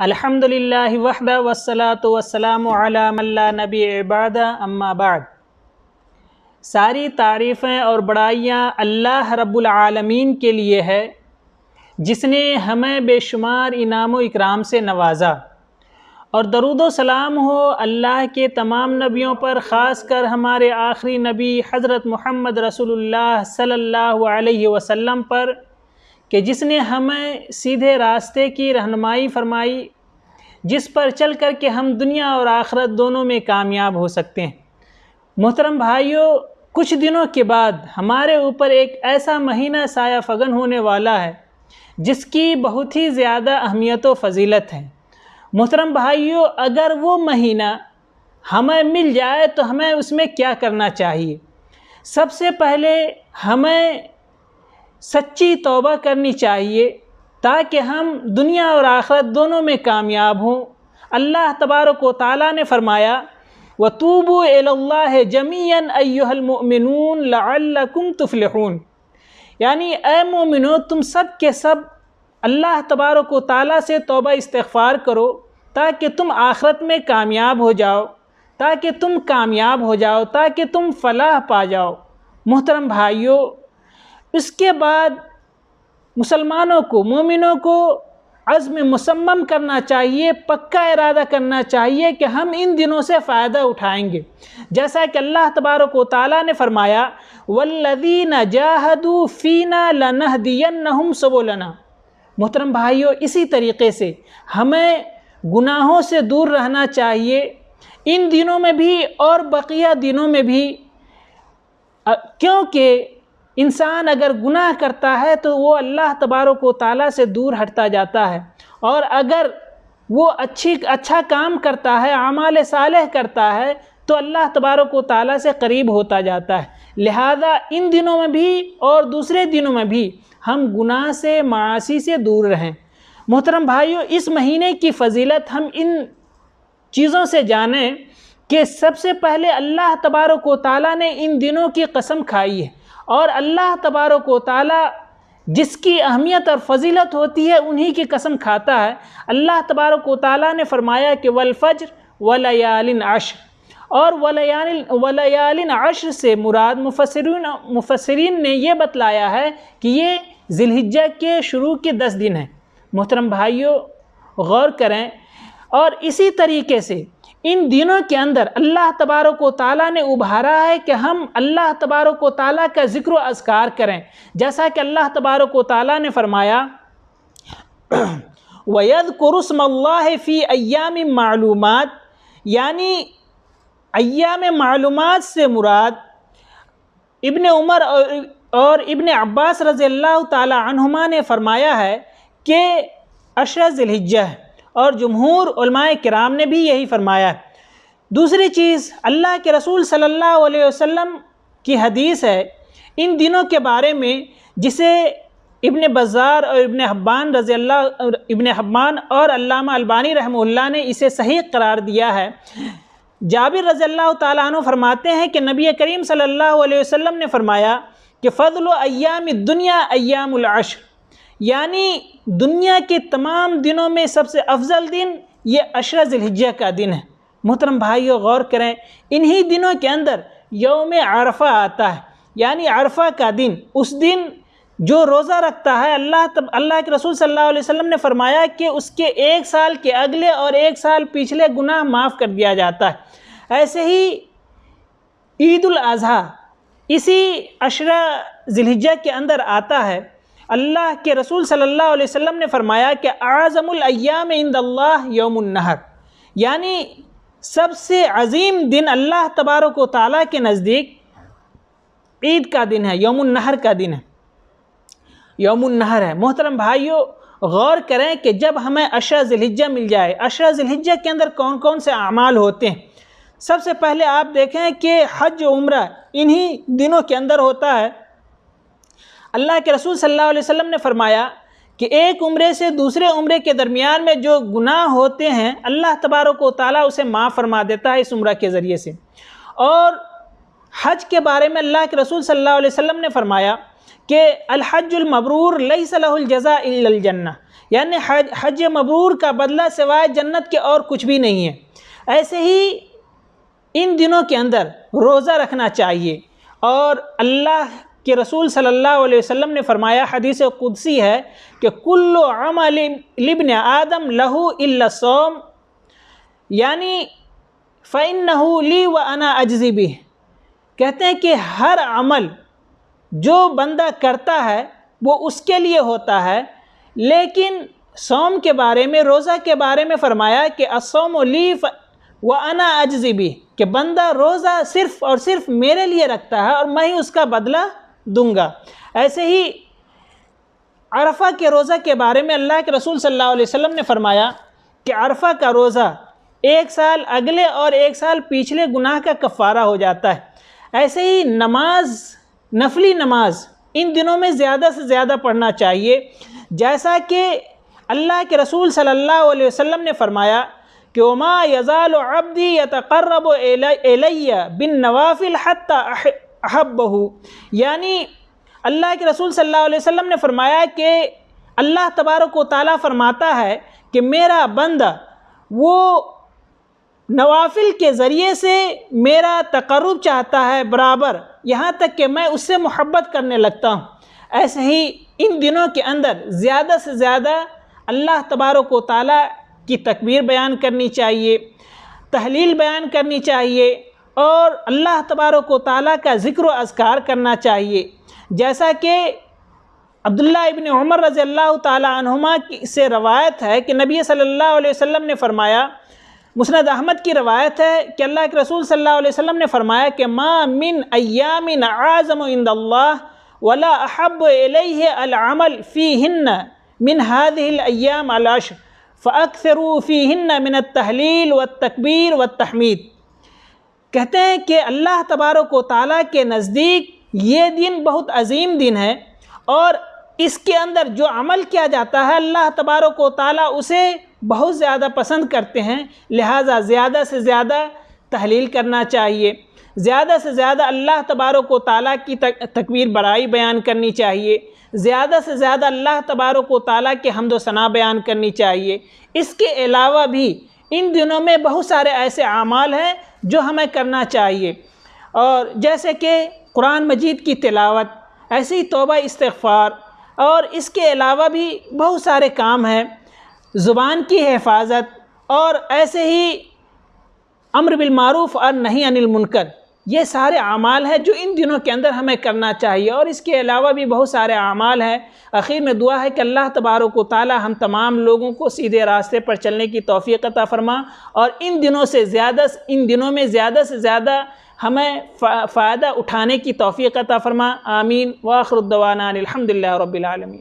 الحمدللہ وحدہ والصلاۃ والسلام علی من لا نبی بعدہ اما بعد۔ ساری تعریفیں اور بڑائیاں اللہ رب العالمین کے لیے ہے، جس نے ہمیں بے شمار انعام و اکرام سے نوازا، اور درود و سلام ہو اللہ کے تمام نبیوں پر، خاص کر ہمارے آخری نبی حضرت محمد رسول اللہ صلی اللہ علیہ وسلم پر، کہ جس نے ہمیں سیدھے راستے کی رہنمائی فرمائی، جس پر چل کر کے ہم دنیا اور آخرت دونوں میں کامیاب ہو سکتے ہیں۔ محترم بھائیوں، کچھ دنوں کے بعد ہمارے اوپر ایک ایسا مہینہ سایہ فگن ہونے والا ہے جس کی بہت ہی زیادہ اہمیت و فضیلت ہے۔ محترم بھائیوں، اگر وہ مہینہ ہمیں مل جائے تو ہمیں اس میں کیا کرنا چاہیے؟ سب سے پہلے ہمیں سچی توبہ کرنی چاہیے تاکہ ہم دنیا اور آخرت دونوں میں کامیاب ہوں۔ اللہ تبارک و تعالیٰ نے فرمایا وَتُوبُوا إِلَى اللَّهِ جَمِيعًا أَيُّهَا الْمُؤْمِنُونَ لَعَلَّكُمْ تُفْلِحُونَ، یعنی اے مومنو، تم سب کے سب اللہ تبارک و تعالیٰ سے توبہ استغفار کرو تاکہ تم آخرت میں کامیاب ہو جاؤ، تاکہ تم کامیاب ہو جاؤ، تاکہ تم فلاح پا جاؤ۔ محترم بھائیوں، اس کے بعد مسلمانوں کو، مومنوں کو عزم مصمم کرنا چاہیے، پکا ارادہ کرنا چاہیے کہ ہم ان دنوں سے فائدہ اٹھائیں گے، جیسا کہ اللہ تبارک و تعالیٰ نے فرمایا وَالَّذِينَ جَاهَدُوا فِينَا لَنَهْدِيَنَّهُمْ سُبُلَنَا۔ محترم بھائیوں، اسی طریقے سے ہمیں گناہوں سے دور رہنا چاہیے ان دنوں میں بھی اور بقیہ دنوں میں بھی، کیونکہ انسان اگر گناہ کرتا ہے تو وہ اللہ تبارک و تعالیٰ سے دور ہٹتا جاتا ہے، اور اگر وہ اچھا کام کرتا ہے، اعمال صالح کرتا ہے، تو اللہ تبارک و تعالیٰ سے قریب ہوتا جاتا ہے۔ لہذا ان دنوں میں بھی اور دوسرے دنوں میں بھی ہم گناہ سے، معاصی سے دور رہیں۔ محترم بھائیوں، اس مہینے کی فضیلت ہم ان چیزوں سے جانیں کہ سب سے پہلے اللہ تبارک و تعالیٰ نے ان دنوں کی قسم کھائی ہے، اور اللہ تبارک و تعالیٰ جس کی اہمیت اور فضیلت ہوتی ہے انہی کی قسم کھاتا ہے۔ اللہ تبارک و تعالیٰ نے فرمایا کہ والفجر وليال عشر، اور وليال عشر سے مراد مفسرین نے یہ بتلایا ہے کہ یہ ذی الحجہ کے شروع کے 10 دن ہیں۔ محترم بھائیوں، غور کریں، اور اسی طریقے سے ان دنوں کے اندر اللہ تبارک و تعالیٰ نے ابھارا ہے کہ ہم اللہ تبارک و تعالیٰ کا ذکر و اذکار کریں، جیسا کہ اللہ تبارک و تعالیٰ نے فرمایا وَيَذْكُرُ اسْمَ اللَّهِ فِي أَيَّامٍ مَعْلُومَاتٍ، یعنی ایام معلومات سے مراد ابن عمر اور ابن عباس رضی اللہ تعالی عنہما نے فرمایا ہے کہ عشرہ ذی الحجہ ہے، اور جمہور علماء کرام نے بھی یہی فرمایا ہے۔ دوسری چیز، اللہ کے رسول صلی اللہ علیہ وسلم کی حدیث ہے ان دنوں کے بارے میں، جسے ابن بزار اور ابن حبان اور علامہ البانی رحمہ اللہ نے اسے صحیح قرار دیا ہے۔ جابر رضی اللہ تعالیٰ عنہ فرماتے ہیں کہ نبی کریم صلی اللہ علیہ وسلم نے فرمایا کہ فضل ایام الدنیا ایام العشر، یعنی دنیا کے تمام دنوں میں سب سے افضل دن یہ عشرہ ذی الحجہ کا دن ہے۔ محترم بھائیوں، غور کریں، انہی دنوں کے اندر یوم عرفہ آتا ہے، یعنی عرفہ کا دن۔ اس دن جو روزہ رکھتا ہے، اللہ کے رسول صلی اللہ علیہ وسلم نے فرمایا کہ اس کے 1 سال کے اگلے اور 1 سال پچھلے گناہ معاف کر دیا جاتا ہے۔ ایسے ہی عید الاضحیٰ اسی عشرہ ذی الحجہ کے اندر آتا ہے۔ اللہ کے رسول صلی اللہ علیہ وسلم نے فرمایا کہ اعظم الایام عند اللہ یوم النحر، یعنی سب سے عظیم دن اللہ تبارک و تعالیٰ کے نزدیک عید کا دن ہے، یوم النحر کا دن ہے، یوم النحر ہے۔ محترم بھائیوں، غور کریں کہ جب ہمیں عشرہ ذی الحجہ مل جائے، عشرہ ذی الحجہ کے اندر کون کون سے اعمال ہوتے ہیں؟ سب سے پہلے آپ دیکھیں کہ حج و عمرہ انہی دنوں کے اندر ہوتا ہے۔ اللہ کے رسول صلی اللہ علیہ وسلم نے فرمایا کہ ایک عمرے سے دوسرے عمرے کے درمیان میں جو گناہ ہوتے ہیں اللہ تبارک و تعالیٰ اسے معاف فرما دیتا ہے اس عمرہ کے ذریعے سے۔ اور حج کے بارے میں اللہ کے رسول صلی اللہ علیہ وسلم نے فرمایا کہ الحج المبرور لیس لہ الجزاء الا الجنہ، یعنی حج مبرور کا بدلہ سوائے جنت کے اور کچھ بھی نہیں ہے۔ ایسے ہی ان دنوں کے اندر روزہ رکھنا چاہیے، اور اللہ کے رسول صلی اللہ علیہ وسلم نے فرمایا، حدیث قدسی ہے کہ کل عمل لابن آدم لہ الا الصوم، یعنی فإنہ لی وأنا اجزی بہ، کہتے ہیں کہ ہر عمل جو بندہ کرتا ہے وہ اس کے لیے ہوتا ہے، لیکن صوم کے بارے میں، روزہ کے بارے میں فرمایا کہ الصوم لی وأنا اجزی بہ، کہ بندہ روزہ صرف اور صرف میرے لیے رکھتا ہے اور میں ہی اس کا بدلہ دوں گا۔ ایسے ہی عرفہ کے روزہ کے بارے میں اللہ کے رسول صلی اللہ علیہ وسلم نے فرمایا کہ عرفہ کا روزہ 1 سال اگلے اور 1 سال پچھلے گناہ کا کفارہ ہو جاتا ہے۔ ایسے ہی نماز، نفلی نماز ان دنوں میں زیادہ سے زیادہ پڑھنا چاہیے، جیسا کہ اللہ کے رسول صلی اللہ علیہ وسلم نے فرمایا کہ وَمَا يَزَالُ عَبْدِي يَتَقَرَّبُ إِلَيَّ بِالنَّوَافِلِ حَتَّى أَحَبَّهُ، یعنی اللہ کے رسول صلی اللہ علیہ وسلم نے فرمایا کہ اللہ تبارک و تعالیٰ فرماتا ہے کہ میرا بندہ وہ نوافل کے ذریعے سے میرا تقرب چاہتا ہے برابر، یہاں تک کہ میں اس سے محبت کرنے لگتا ہوں۔ ایسے ہی ان دنوں کے اندر زیادہ سے زیادہ اللہ تبارک و تعالیٰ کی تکبیر بیان کرنی چاہیے، تحلیل بیان کرنی چاہیے، اور اللہ تبارک و تعالیٰ کا ذکر و اذکار کرنا چاہیے، جیسا کہ عبداللہ ابن عمر رضی اللہ تعالی عنہما سے روایت ہے کہ نبی صلی اللہ علیہ وسلم نے فرمایا، مسند احمد کی روایت ہے کہ اللہ کے رسول صلی اللہ علیہ وسلم نے فرمایا کہ ما من ایام اعظم عند اللہ ولا احب الیہ العمل فیہن من هذه الايام العشر فاکثروا فیہن من التحلیل والتکبیر والتحمید۔ کہتے ہیں کہ اللہ تبارک و تعالیٰ کے نزدیک یہ دن بہت عظیم دن ہے، اور اس کے اندر جو عمل کیا جاتا ہے اللہ تبارک و تعالیٰ اسے بہت زیادہ پسند کرتے ہیں، لہٰذا زیادہ سے زیادہ تحلیل کرنا چاہیے، زیادہ سے زیادہ اللہ تبارک و تعالیٰ کی تکبیر بڑائی بیان کرنی چاہیے، زیادہ سے زیادہ اللہ تبارک و تعالیٰ کے حمد و ثنا بیان کرنی چاہیے۔ اس کے علاوہ بھی ان دنوں میں بہت سارے ایسے اعمال ہیں جو ہمیں کرنا چاہیے، اور جیسے کہ قرآن مجید کی تلاوت، ایسے ہی توبہ استغفار، اور اس کے علاوہ بھی بہت سارے کام ہیں، زبان کی حفاظت، اور ایسے ہی امر بالمعروف اور نہی عن المنکر، یہ سارے اعمال ہیں جو ان دنوں کے اندر ہمیں کرنا چاہیے، اور اس کے علاوہ بھی بہت سارے اعمال ہیں۔ اخیر میں دعا ہے کہ اللہ تبارک و تعالی ہم تمام لوگوں کو سیدھے راستے پر چلنے کی توفیق عطا فرما، اور ان دنوں میں زیادہ سے زیادہ ہمیں فائدہ اٹھانے کی توفیق عطا فرما۔ آمین۔ وآخر الدعوانا الحمدللہ رب العالمین۔